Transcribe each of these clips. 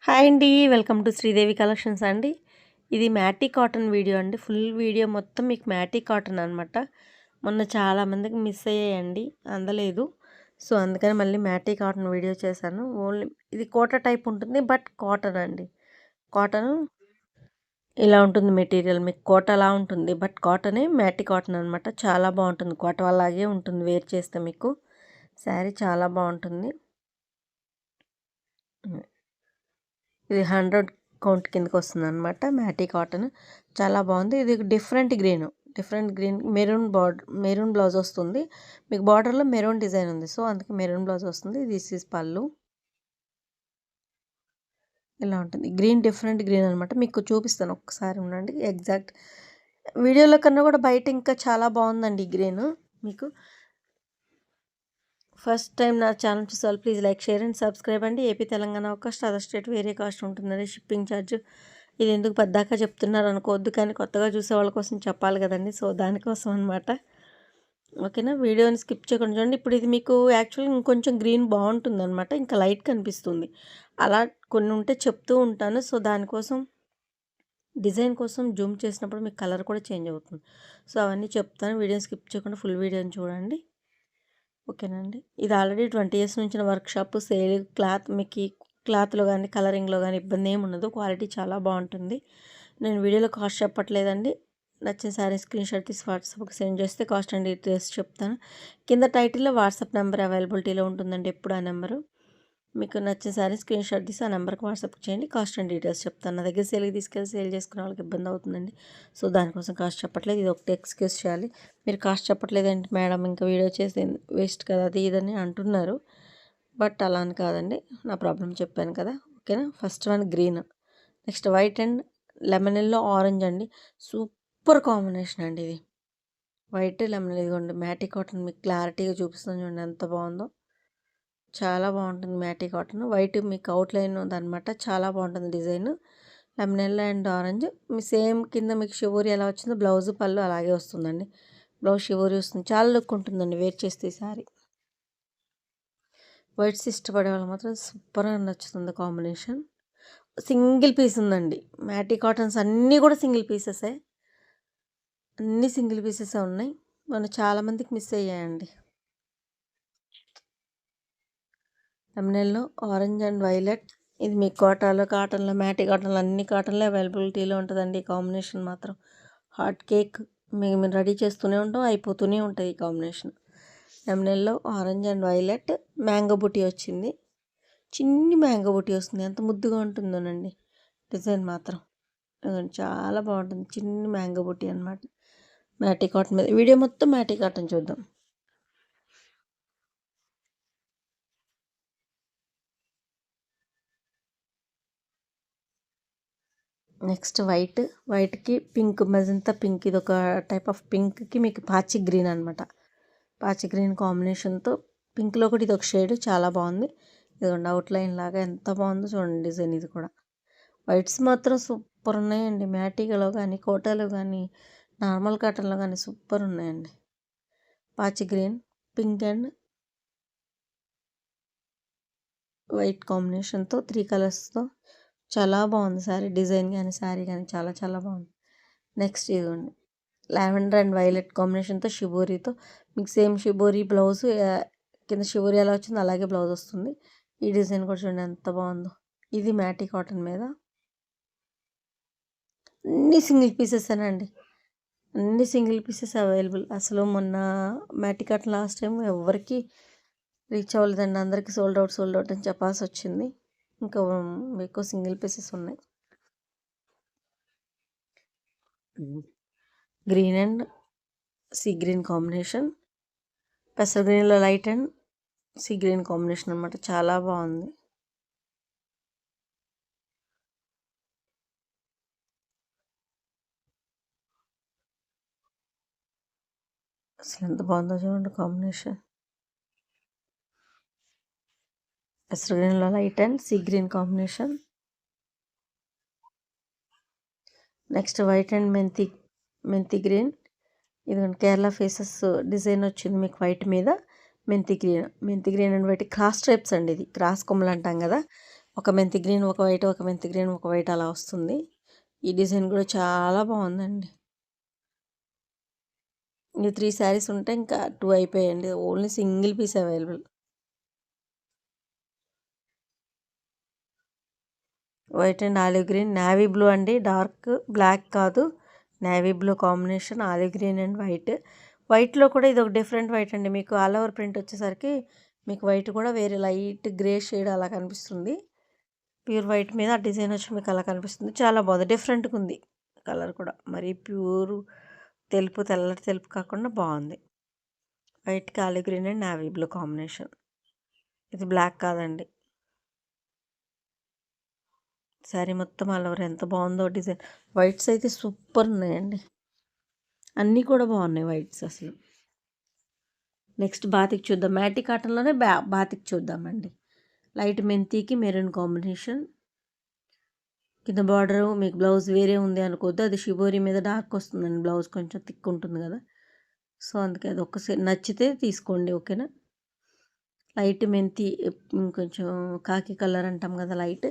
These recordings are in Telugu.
హాయ్ అండి. వెల్కమ్ టు శ్రీదేవి కలెక్షన్స్ అండి. ఇది మ్యాటీ కాటన్ వీడియో అండి. ఫుల్ వీడియో మొత్తం మీకు మ్యాటీ కాటన్ అనమాట. మొన్న చాలామందికి మిస్ అయ్యాయండి, అందలేదు. సో, అందుకని మళ్ళీ మ్యాటీ కాటన్ వీడియో చేశాను. ఓన్లీ ఇది కోట టైప్ ఉంటుంది, బట్ కాటన్ అండి. కాటను ఇలా ఉంటుంది మెటీరియల్. మీకు కోట అలా ఉంటుంది, బట్ కాటనే మ్యాటీ కాటన్ అనమాట. చాలా బాగుంటుంది. కోట అలాగే ఉంటుంది వేర్ చేస్తే మీకు. శారీ చాలా బాగుంటుంది. ఇది 100 కౌంట్ కిందకి వస్తుందన్నమాట. మ్యాటీ కాటన్ చాలా బాగుంది. ఇది డిఫరెంట్ గ్రీన్ మెరూన్ బ్లౌజ్ వస్తుంది. మీకు బార్డర్లో మెరూన్ డిజైన్ ఉంది, సో అందుకే మెరూన్ బ్లౌజ్ వస్తుంది. దిస్ ఈజ్ పళ్ళు. ఇలా ఉంటుంది. డిఫరెంట్ గ్రీన్ అనమాట. మీకు చూపిస్తాను, ఒక్కసారి ఉండండి. ఎగ్జాక్ట్ వీడియోలో కన్నా కూడా బయట ఇంకా చాలా బాగుందండి ఈ గ్రీన్. మీకు ఫస్ట్ టైం నా ఛానల్ చూసారు, please like, share and subscribe అండి. ఏపీ తెలంగాణ ఒక కాస్ట్, అదర్ స్టేట్ వేరే కాస్ట్ ఉంటుందండి. షిప్పింగ్ ఛార్జ్ ఇది ఎందుకు పెద్దాక చెప్తున్నారు అనుకోవద్దు, కానీ కొత్తగా చూసే వాళ్ళ కోసం చెప్పాలి కదండి. సో దానికోసం అనమాట. ఓకేనా, వీడియోని స్కిప్ చేయకుండా చూడండి. ఇప్పుడు ఇది మీకు యాక్చువల్గా ఇంకొంచెం గ్రీన్ బాగుంటుంది అనమాట, ఇంకా లైట్ కనిపిస్తుంది. అలా కొన్ని ఉంటే చెప్తూ ఉంటాను. సో దానికోసం డిజైన్ కోసం జూమ్ చేసినప్పుడు మీకు కలర్ కూడా చేంజ్ అవుతుంది. సో అవన్నీ చెప్తాను. వీడియోని స్కిప్ చేయకుండా ఫుల్ వీడియోని చూడండి. ఓకేనండి. ఇది ఆల్రెడీ 20 ఇయర్స్ నుంచి వర్క్షాప్ సేల్. మీకు క్లాత్లో కానీ కలరింగ్లో కానీ ఇబ్బంది ఏమి ఉండదు. క్వాలిటీ చాలా బాగుంటుంది. నేను వీడియోలో కాస్ట్ చెప్పట్లేదండి. నచ్చిన శారీ స్క్రీన్ షాట్ తీసి వాట్సాప్కి సెండ్ చేస్తే కాస్ట్ అండ్ డీటెయిల్స్ చెప్తాను. కింద టైటిల్లో వాట్సాప్ నెంబర్ అవైలబిలిటీలో ఉంటుందండి, ఎప్పుడు ఆ నెంబరు. మీకు నచ్చిన శారీ స్క్రీన్ షాట్ తీసి ఆ నెంబర్కి వాట్సాప్ చేయండి. కాస్ట్ అండ్ డీటెయిల్స్ చెప్తాను. నా దగ్గర సేల్కి తీసుకెళ్ళి సేల్ చేసుకునే వాళ్ళకి ఇబ్బంది అవుతుందండి. సో దానికోసం కాస్ట్ చెప్పట్లేదు. ఇది ఒకటి ఎక్స్క్యూజ్ చేయాలి. మీరు కాస్ట్ చెప్పట్లేదంటే మేడం ఇంకా వీడియో చేసి వేస్ట్ కదా అది ఇదని అంటున్నారు. బట్ అలా అని కాదండి, నా ప్రాబ్లం చెప్పాను కదా. ఓకేనా. First one green, next white and lemon yellow orange అండి. సూపర్ కాంబినేషన్ అండి ఇది. వైట్ లెమన్, ఇదిగోండి మ్యాటీ కాటన్. మీకు క్లారిటీగా చూపిస్తాను చూడండి ఎంత బాగుందో. చాలా బాగుంటుంది మ్యాటీ కాటన్. వైట్ మీకు అవుట్లైన్ ఉందన్నమాట. చాలా బాగుంటుంది design. Lemon yellow and orange. Me same కింద మీకు షివోరి ఎలా వచ్చిందో బ్లౌజ్ పళ్ళు అలాగే వస్తుందండి. బ్లౌజ్ షివోరి వస్తుంది. చాలా లుక్ ఉంటుందండి వేర్ చేస్తే సారీ. వైట్స్ ఇష్టపడే వాళ్ళు మాత్రం సూపర్గా నచ్చుతుంది కాంబినేషన్. సింగిల్ పీస్ ఉందండి. మ్యాటీ కాటన్స్ అన్నీ కూడా సింగిల్ పీసెసే. అన్నీ సింగిల్ పీసెసే ఉన్నాయి. మనం చాలామందికి మిస్ అయ్యాయండి. Lemon yellow, orange and violet. ఇది మీకు కాటన్లో మ్యాటీ కాటన్లో అన్ని కాటన్లో అవైలబిలిటీలో ఉంటుందండి. ఈ కాంబినేషన్ మాత్రం హాట్ కేక్. మేము రెడీ చేస్తూనే ఉంటాం, అయిపోతూనే ఉంటుంది ఈ combination. Lemon yellow, orange and violet. Mango బుటీ వచ్చింది. చిన్ని మ్యాంగో బుటీ వస్తుంది. ఎంత ముద్దుగా ఉంటుందోనండి డిజైన్ మాత్రం. చాలా బాగుంటుంది. చిన్ని మ్యాంగో బుటీ అనమాట. మ్యాటీ కాటన్ మీద వీడియో మొత్తం మ్యాటీ కాటన్ చూద్దాం. నెక్స్ట్ వైట్కి పింక్, మెజంతా పింక్. ఇది ఒక టైప్ ఆఫ్ పింక్కి మీకు పాచి గ్రీన్ అనమాట. పాచి గ్రీన్ కాంబినేషన్తో పింక్లో కూడా ఇది ఒక షేడ్ చాలా బాగుంది. ఇదిగోండి అవుట్లైన్ లాగా ఎంత బాగుందో చూడండి డిజైన్. ఇది కూడా వైట్స్ మాత్రం సూపర్ ఉన్నాయండి. మ్యాటీలో కానీ కోటాలో కానీ నార్మల్ కాటన్లో కానీ సూపర్ ఉన్నాయండి. పాచి గ్రీన్, పింక్ అండ్ వైట్ కాంబినేషన్తో 3 కలర్స్తో చాలా బాగుంది శారీ. డిజైన్ కానీ శారీ కానీ చాలా చాలా బాగుంది. నెక్స్ట్ ఇదిగోండి లావెండర్ అండ్ వైలెట్ కాంబినేషన్తో షిబోరీతో మీకు సేమ్ షిబోరీ బ్లౌజ్. కింద షిబోరీ ఎలా వచ్చిందో అలాగే బ్లౌజ్ వస్తుంది. ఈ డిజైన్ కూడా చూడండి ఎంత బాగుందో. ఇది మ్యాటీ కాటన్ మీద అన్ని సింగిల్ పీసెసేనండి. అన్ని సింగిల్ పీసెస్ అవైలబుల్. అసలు మొన్న మ్యాటీ కాటన్ లాస్ట్ టైం ఎవరికి రీచ్ అవ్వలేదండి. అందరికీ సోల్డ్ అవుట్ అని చెప్పాల్సి వచ్చింది. ఇంకా ఎక్కువ సింగిల్ పీసెస్ ఉన్నాయి. Green and sea green combination. పెసర్ గ్రీన్లో light and sea green combination అనమాట. చాలా బాగుంది. అసలు ఎంత బాగుందో చూడండి కాంబినేషన్. పెసర్ గ్రీన్లో light and sea green combination. Next white and మెంతి గ్రీన్. ఇదిగోండి కేరళ ఫేసెస్ డిజైన్ వచ్చింది మీకు వైట్ మీద. మెంతి green and white cross stripes అండి. ఇది క్రాస్ కొమ్మలు అంటాం కదా, ఒక మెంతి గ్రీన్ ఒక వైట్, ఒక మెంతి గ్రీన్ ఒక వైట్ అలా వస్తుంది. ఈ డిజైన్ కూడా చాలా బాగుందండి. ఇంక 3 శారీస్ ఉంటే ఇంకా 2 అయిపోయాయండి. Only single piece available. White and olive green, navy blue అండి, డార్క్ బ్లాక్ కాదు, navy blue combination, olive green and white. వైట్లో కూడా ఇది ఒక డిఫరెంట్ వైట్ అండి. మీకు ఆల్ ఓవర్ ప్రింట్ వచ్చేసరికి మీకు వైట్ కూడా వేరే లైట్ గ్రే షేడ్ అలా కనిపిస్తుంది. ప్యూర్ వైట్ మీద ఆ డిజైన్ వచ్చి మీకు అలా కనిపిస్తుంది. చాలా బాగుంది, డిఫరెంట్గా ఉంది కలర్ కూడా. మరి ప్యూర్ తెలుపు, తెల్లటి తెలుపు కాకుండా బాగుంది. వైట్కి olive green and navy blue combination. ఇది బ్లాక్ కాదండి. శారీ మొత్తం ఆల్ ఓవర్ ఎంత బాగుందో డిజైన్. వైట్స్ అయితే సూపర్ ఉన్నాయండి, అన్నీ కూడా బాగున్నాయి వైట్స్ అసలు. నెక్స్ట్ బాతిక్ చూద్దాం. మ్యాటి కాటన్లోనే బాతిక్ చూద్దామండి. లైట్ మెంతికి మెరూన్ కాంబినేషన్. కింద బార్డర్ మీకు బ్లౌజ్ వేరే ఉంది అనుకోవద్దు, అది షిబోరి మీద డార్క్ వస్తుందండి. బ్లౌజ్ కొంచెం థిక్ ఉంటుంది కదా, సో అందుకే అది ఒక్కసారి నచ్చితే తీసుకోండి, ఓకేనా. లైట్ మెంతి, కొంచెం కాకి కలర్ అంటాం కదా, లైట్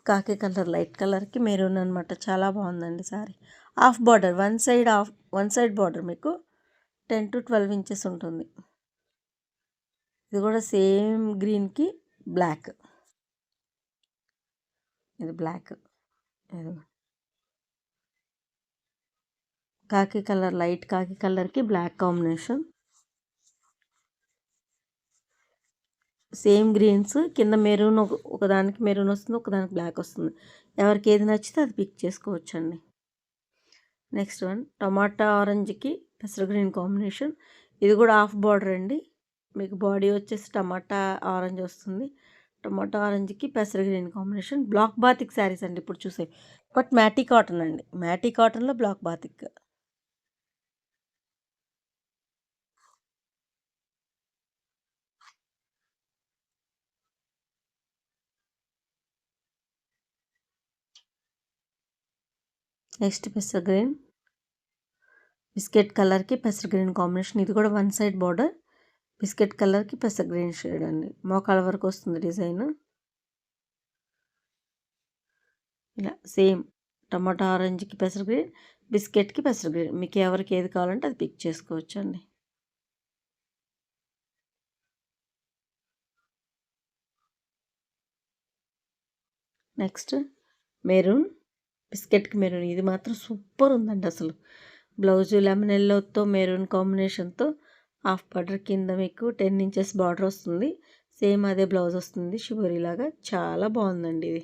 కాకి కలర్, లైట్ కలర్కి మెరూన్ అనమాట. చాలా బాగుందండి sorry. Half border, one side border మీకు 10 to 12 ఇంచెస్ ఉంటుంది. ఇది కూడా సేమ్ గ్రీన్కి బ్లాక్. ఇది బ్లాక్, ఇది కాకి కలర్, లైట్ కాకి కలర్కి బ్లాక్ కాంబినేషన్. సేమ్ గ్రీన్స్ కింద మెరూన్, ఒకదానికి మెరూన్ వస్తుంది, ఒకదానికి బ్లాక్ వస్తుంది. ఎవరికి ఏది నచ్చితే అది పిక్ చేసుకోవచ్చండి. నెక్స్ట్ వన్ టమాటా ఆరెంజ్కి పెసర గ్రీన్ కాంబినేషన్. ఇది కూడా హాఫ్ బార్డర్ అండి. మీకు బాడీ వచ్చేసి టమాటా ఆరెంజ్ వస్తుంది. టమాటా ఆరెంజ్కి పెసర green combination. Black batik saris అండి ఇప్పుడు చూసే, బట్ మ్యాటీ కాటన్ అండి. మ్యాటీ కాటన్లో బ్లాక్ బాతిక్. నెక్స్ట్ పెసర గ్రీన్, బిస్కెట్ కలర్కి పెసర గ్రీన్ కాంబినేషన్. ఇది కూడా వన్ సైడ్ బార్డర్, బిస్కెట్ కలర్కి పెసర గ్రీన్ షేడ్ అండి. మోకాళ్ళ వరకు వస్తుంది డిజైన్. ఇలా సేమ్ టమాటా ఆరెంజ్కి పెసర గ్రీన్, బిస్కెట్కి పెసర గ్రీన్. మీకు ఎవరికి ఏది కావాలంటే అది పిక్ చేసుకోవచ్చు అండి. నెక్స్ట్ మెరూన్, బిస్కెట్కి మెరూన్. ఇది మాత్రం సూపర్ ఉందండి అసలు. బ్లౌజు లెమన్ ఎల్లోతో మెరూన్ కాంబినేషన్తో హాఫ్ బార్డర్, కింద మీకు 10 ఇంచెస్ బార్డర్ వస్తుంది. సేమ్ అదే బ్లౌజ్ వస్తుంది షిబోరీలాగా. చాలా బాగుందండి ఇది.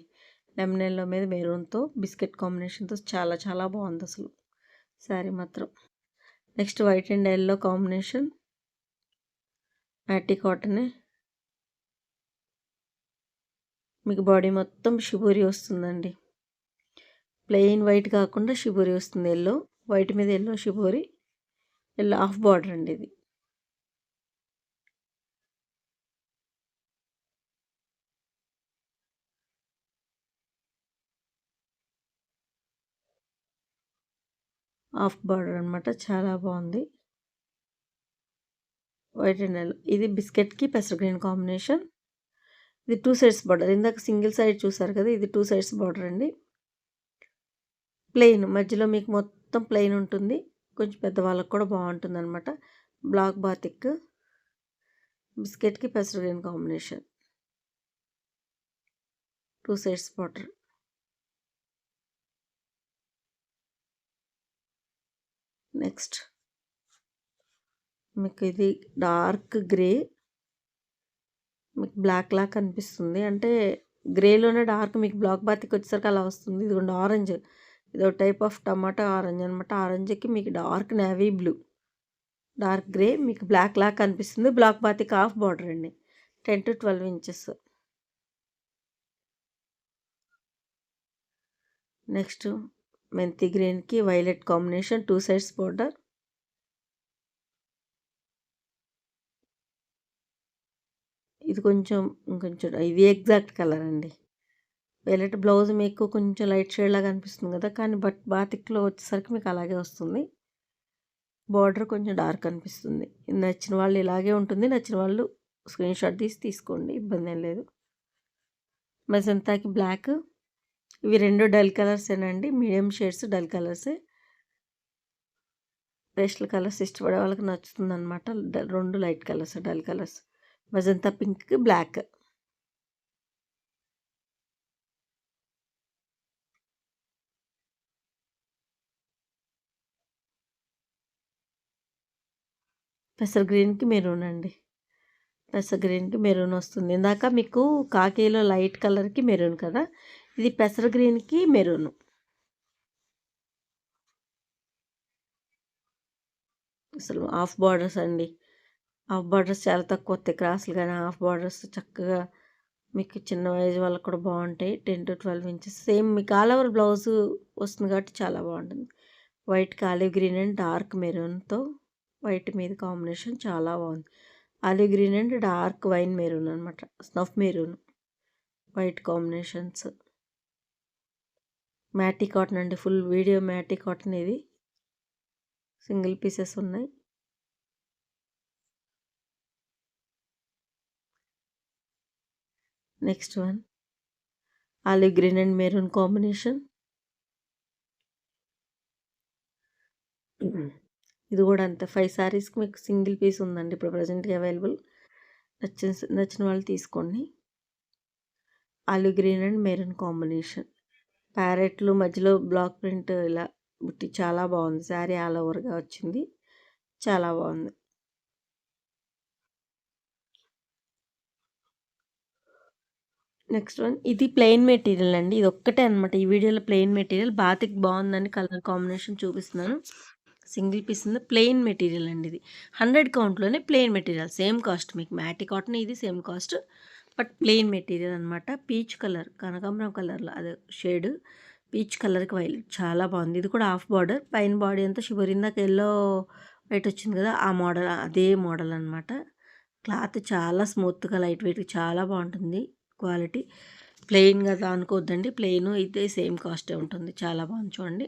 లెమన్ ఎల్లో మీద మెరూన్తో బిస్కెట్ కాంబినేషన్తో చాలా చాలా బాగుంది అసలు శారీ మాత్రం. Next white and yellow combination, matty కాటనే. మీకు బాడీ మొత్తం షిబోరీ వస్తుందండి. ప్లెయిన్ వైట్ కాకుండా షిబోరీ వస్తుంది. ఎల్లో వైట్ మీద yellow shibori, yellow half border అండి ఇది. హాఫ్ బార్డర్ అనమాట, చాలా బాగుంది. White and yellow. ఇది బిస్కెట్కి పెసర గ్రీన్ కాంబినేషన్. ఇది 2 సైడ్స్ బార్డర్. ఇందాక సింగిల్ సైడ్ చూసారు కదా, ఇది 2 సైడ్స్ బార్డర్ అండి. ప్లెయిన్ మధ్యలో మీకు మొత్తం ప్లెయిన్ ఉంటుంది. కొంచెం పెద్దవాళ్ళకి కూడా బాగుంటుంది అనమాట. బ్లాక్ బాతిక్, బిస్కెట్కి పెసర green combination, 2 sides border. Next మీకు ఇది డార్క్ గ్రే, మీకు బ్లాక్ లాగా కనిపిస్తుంది. అంటే గ్రేలోనే డార్క్ మీకు బ్లాక్ బాతిక్ వచ్చేసరికి అలా వస్తుంది. ఇదిగోండి ఆరెంజ్, ఇదో టైప్ ఆఫ్ టమాటా ఆరెంజ్ అనమాట. ఆరెంజ్కి మీకు dark navy blue, dark grey, మీకు బ్లాక్ లాగా కనిపిస్తుంది. బ్లాక్ బాతిక్ హాఫ్ బార్డర్ అండి, 10 to 12 ఇంచెస్. నెక్స్ట్ మెంతి గ్రీన్కి వైలెట్ కాంబినేషన్, 2 సైడ్స్ బార్డర్. ఇది కొంచెం ఇది ఎగ్జాక్ట్ కలర్ అండి. వైలెట్ బ్లౌజ్ మీకు కొంచెం లైట్ షేడ్ లాగా అనిపిస్తుంది కదా, కానీ బట్ బాతిక్లో వచ్చేసరికి మీకు అలాగే వస్తుంది. బార్డర్ కొంచెం డార్క్ అనిపిస్తుంది. నచ్చిన వాళ్ళు ఇలాగే ఉంటుంది, నచ్చిన వాళ్ళు స్క్రీన్ షాట్ తీసుకోండి, ఇబ్బంది ఏం లేదు. మెజంతాకి బ్లాక్. ఇవి 2 డల్ కలర్సేనండి. మీడియం షేడ్స్ డల్ కలర్సే. పేస్టల్ కలర్స్ ఇష్టపడే వాళ్ళకి నచ్చుతుందనమాట. 2 light colours, dull colours. Magenta పింక్‌కి బ్లాక్. పెసర్ గ్రీన్‌కి మెరూన్ అండి. పెసర్ గ్రీన్‌కి మెరూన్ వస్తుంది. ఇందాక మీకు కాకీలో లైట్ కలర్‌కి మెరూన్ కదా! ఇది పెసర్ గ్రీన్‌కి మెరూన్. అసలు హాఫ్ బార్డర్స్ అండి. హాఫ్ బార్డర్స్ చాలా తక్కువ వస్తాయి. క్రాస్‌లు గాని, హాఫ్ బార్డర్స్ చక్కగా మీకు చిన్న ఏజ్ వాళ్ళకి కూడా బాగుంటాయి. 10-12 ఇంచెస్ సేమ్ మీకు ఆల్ ఓవర్ బ్లౌజ్ వస్తుంది కాబట్టి చాలా బాగుంటుంది. వైట్‌కి ఆలివ్ గ్రీన్ అండ్ డార్క్ మెరూన్‌తో వైట్ మీద కాంబినేషన్ చాలా బాగుంది. Olive green and dark wine maroon అనమాట. Snuff maroon white combinations. Matty cotton అండి. ఫుల్ వీడియో మ్యాటీ కాటన్ ఇది. సింగిల్ పీసెస్ ఉన్నాయి. Next one olive green and maroon combination. ఇది కూడా అంతే 5 సారీస్కి మీకు సింగిల్ పీస్ ఉందండి ఇప్పుడు ప్రజెంట్గా అవైలబుల్. నచ్చిన వాళ్ళు తీసుకోండి. Olive green and maroon combination. ప్యారెట్లు మధ్యలో బ్లాక్ ప్రింట్ ఇలా బుట్టి చాలా బాగుంది. శారీ ఆల్ ఓవర్గా వచ్చింది. చాలా బాగుంది. నెక్స్ట్ వన్ ఇది ప్లెయిన్ మెటీరియల్ అండి. ఇది ఒక్కటే అనమాట ఈ వీడియోలో ప్లెయిన్ మెటీరియల్. బాతిక్ బాగుందని కలర్ కాంబినేషన్ చూపిస్తున్నాను. సింగిల్ పీస్ ఉంది. ప్లెయిన్ మెటీరియల్ అండి ఇది. 100 కౌంట్లోనే ప్లెయిన్ మెటీరియల్. సేమ్ కాస్ట్ మీకు మ్యాటీ కాటన్ ఇది same cost. But plain material అనమాట. పీచ్ కలర్ కనకాంబరం కలర్లో అదే షేడ్ పీచ్ కలర్కి వైలెట్ చాలా బాగుంది. ఇది కూడా హాఫ్ బార్డర్. పైన బాడీ అంతా షుగర్ ఇందాక ఎల్లో వైట్ వచ్చింది కదా ఆ మోడల్ అదే మోడల్ అనమాట. క్లాత్ చాలా స్మూత్గా లైట్ వెయిట్గా చాలా బాగుంటుంది. క్వాలిటీ ప్లెయిన్ కదా అనుకోవద్దండి. ప్లెయిన్ అయితే సేమ్ కాస్టే ఉంటుంది. చాలా బాగుంది చూడండి.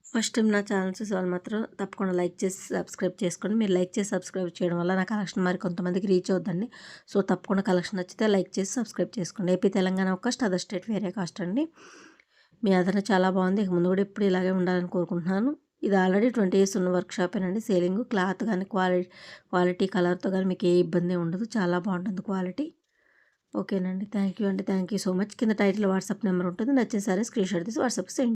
ఫస్ట్ టైం నా ఛానల్ చూసే వాళ్ళు మాత్రం తప్పకుండా లైక్ చేసి సబ్స్క్రైబ్ చేసుకోండి. మీరు లైక్ చేసి సబ్స్క్రైబ్ చేయడం వల్ల నా కలెక్షన్ మరి కొంతమందికి రీచ్ అవుతుందండి. సో తప్పకుండా కలెక్షన్ నచ్చితే లైక్ చేసి సబ్స్క్రైబ్ చేసుకోండి. AP Telangana cost, other state వేరే కాస్ట్ అండి. మీ ఆదరణ చాలా బాగుంది. ఇక ముందు కూడా ఎప్పుడు ఇలాగే ఉండాలని కోరుకుంటున్నాను. ఇది ఆల్రెడీ 20 ఇయర్స్ ఉన్న వర్క్ షాపేనండి. సేలింగ్ క్లాత్ కానీ క్వాలిటీ కలర్తో కానీ మీకు ఏ ఇబ్బంది ఉండదు. చాలా బాగుంటుంది క్వాలిటీ. ఓకేనండి. థ్యాంక్ యూ అండి. Thank you so much. కింద టైటిల్ వాట్సాప్ నెంబర్ ఉంటుంది. నచ్చిన సరే స్క్రీన్ షాట్ తీసి వాట్సాప్కి సెండ్